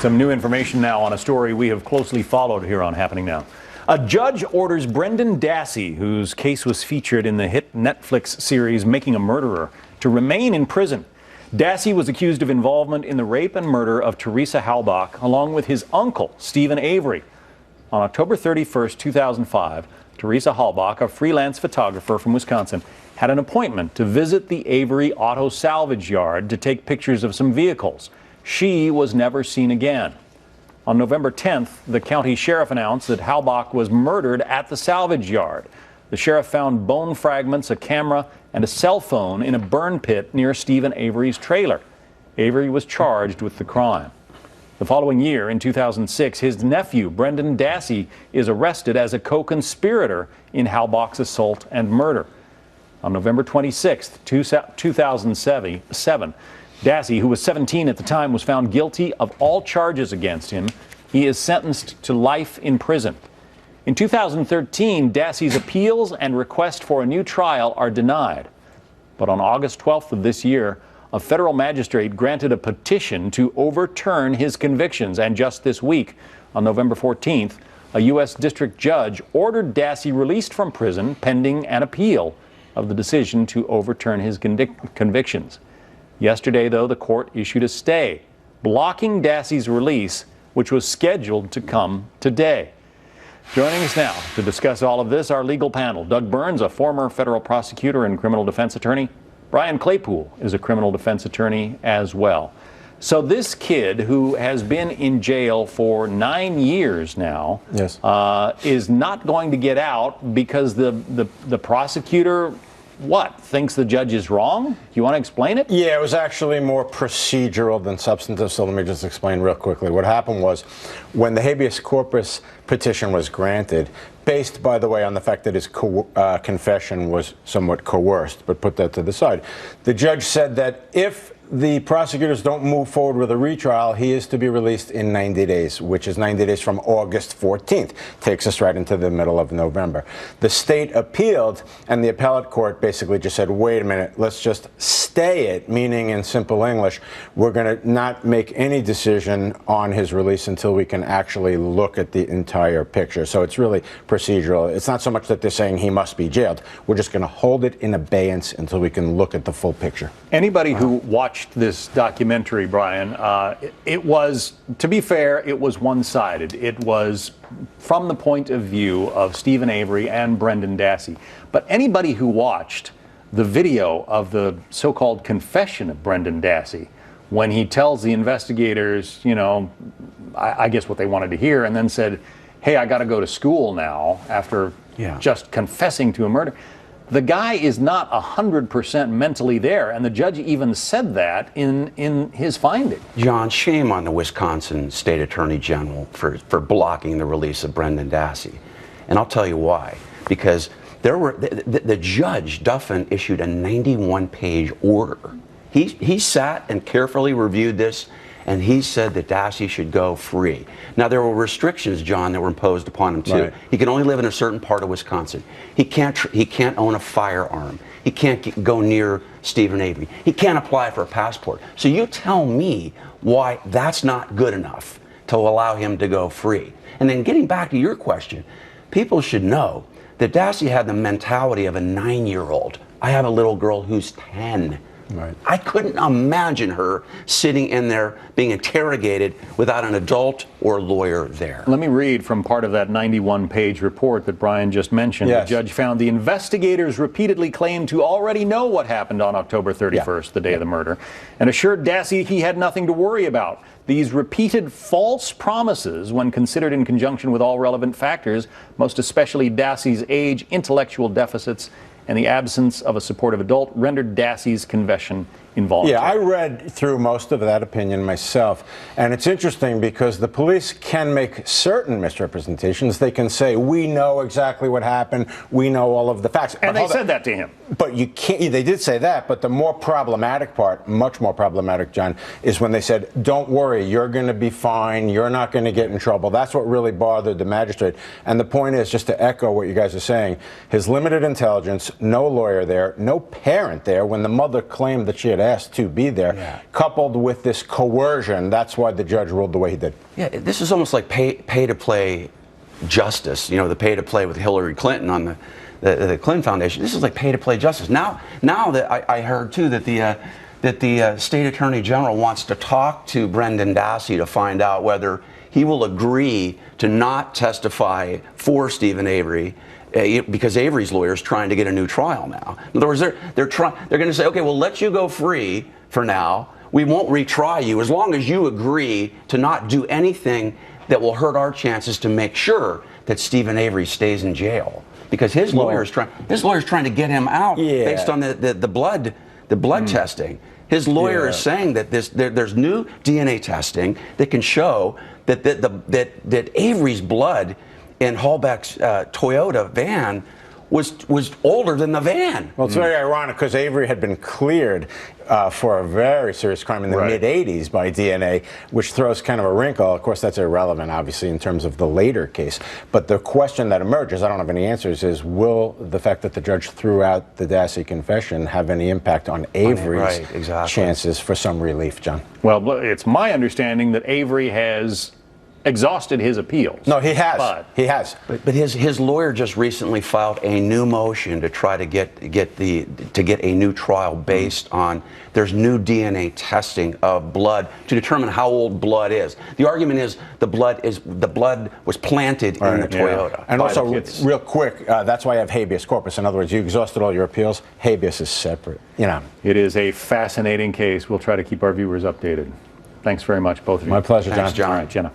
Some new information now on a story we have closely followed here on Happening Now. A judge orders Brendan Dassey, whose case was featured in the hit Netflix series Making a Murderer, to remain in prison. Dassey was accused of involvement in the rape and murder of Teresa Halbach, along with his uncle, Stephen Avery. On October 31st, 2005, Teresa Halbach, a freelance photographer from Wisconsin, had an appointment to visit the Avery Auto Salvage Yard to take pictures of some vehicles. She was never seen again. On November 10th, the county sheriff announced that Halbach was murdered at the salvage yard. The sheriff found bone fragments, a camera, and a cell phone in a burn pit near Stephen Avery's trailer. Avery was charged with the crime. The following year, in 2006, his nephew, Brendan Dassey, is arrested as a co-conspirator in Halbach's assault and murder. On November 26th, 2007, Dassey, who was 17 at the time, was found guilty of all charges against him. He is sentenced to life in prison. In 2013, Dassey's appeals and request for a new trial are denied. But on August 12th of this year, a federal magistrate granted a petition to overturn his convictions. And just this week, on November 14th, a U.S. district judge ordered Dassey released from prison pending an appeal of the decision to overturn his convictions. Yesterday, though, the court issued a stay, blocking Dassey's release, which was scheduled to come today. Joining us now to discuss all of this, our legal panel. Doug Burns, a former federal prosecutor and criminal defense attorney. Brian Claypool is a criminal defense attorney as well. So this kid, who has been in jail for 9 years now, yes, is not going to get out because the prosecutor thinks the judge is wrong? Do you want to explain it? Yeah, it was actually more procedural than substantive, so let me just explain real quickly. What happened was, when the habeas corpus petition was granted, based, by the way, on the fact that his confession was somewhat coerced, but put that to the side, the judge said that if the prosecutors don't move forward with a retrial, he is to be released in 90 days, which is 90 days from August 14th. Takes us right into the middle of November. The state appealed, and the appellate court basically just said, wait a minute, let's just stay it, meaning in simple English, we're going to not make any decision on his release until we can actually look at the entire picture. So it's really procedural. It's not so much that they're saying he must be jailed. We're just going to hold it in abeyance until we can look at the full picture. Anybody who watched this documentary, Brian, it was, to be fair, it was one-sided. It was from the point of view of Stephen Avery and Brendan Dassey. But anybody who watched the video of the so-called confession of Brendan Dassey, when he tells the investigators, you know, I guess what they wanted to hear, and then said, hey, I got to go to school now after just confessing to a murder. The guy is not 100% mentally there, and the judge even said that in his finding. John, shame on the Wisconsin State Attorney General for blocking the release of Brendan Dassey. And I'll tell you why. Because the judge, Duffin, issued a 91-page order. He sat and carefully reviewed this, and he said that Dassey should go free. Now, there were restrictions, John, that were imposed upon him, too. Right. He can only live in a certain part of Wisconsin. He can't own a firearm. He can't go near Stephen Avery. He can't apply for a passport. So you tell me why that's not good enough to allow him to go free. And then getting back to your question, people should know that Dassey had the mentality of a 9-year-old. I have a little girl who's 10. Right. I couldn't imagine her sitting in there being interrogated without an adult or lawyer there. Let me read from part of that 91-page report that Brian just mentioned. Yes. The judge found the investigators repeatedly claimed to already know what happened on October 31st, the day of the murder, and assured Dassey he had nothing to worry about. These repeated false promises, when considered in conjunction with all relevant factors, most especially Dassey's age, intellectual deficits, and the absence of a supportive adult, rendered Dassey's confession involuntary. Yeah, I read through most of that opinion myself, and it's interesting because the police can make certain misrepresentations. They can say, we know exactly what happened, we know all of the facts. And they said that to him. But you can't, they did say that, but the more problematic part, much more problematic, John, is when they said, don't worry, you're going to be fine, you're not going to get in trouble. That's what really bothered the magistrate. And the point is, just to echo what you guys are saying, his limited intelligence, no lawyer there, no parent there when the mother claimed that she had asked to be there, coupled with this coercion. That's why the judge ruled the way he did. Yeah, this is almost like pay to play justice. You know, the pay to play with Hillary Clinton on the Clinton Foundation. This is like pay to play justice. Now that I heard too that the state attorney general wants to talk to Brendan Dassey to find out whether he will agree to not testify for Stephen Avery. Because Avery's lawyer is trying to get a new trial now. In other words, they're going to say, okay, we'll let you go free for now. We won't retry you as long as you agree to not do anything that will hurt our chances to make sure that Stephen Avery stays in jail. Because his lawyer's trying to get him out based on the blood testing. His lawyer is saying that there's new DNA testing that can show that Avery's blood in Hallbeck's Toyota van was older than the van. Well, it's very ironic because Avery had been cleared for a very serious crime in the mid-'80s by DNA, which throws kind of a wrinkle. Of course, that's irrelevant, obviously, in terms of the later case. But the question that emerges, I don't have any answers, is will the fact that the judge threw out the Dassey confession have any impact on Avery's chances for some relief, John? Well, it's my understanding that Avery has exhausted his appeals. No, he has. He has. But his lawyer just recently filed a new motion to try to get a new trial based on there's new DNA testing of blood to determine how old blood is. The argument is the blood was planted in the Toyota. And also, real quick, that's why I have habeas corpus. In other words, you exhausted all your appeals. Habeas is separate. You know. It is a fascinating case. We'll try to keep our viewers updated. Thanks very much, both of you. My pleasure, John. Thanks, John. All right, Jenna.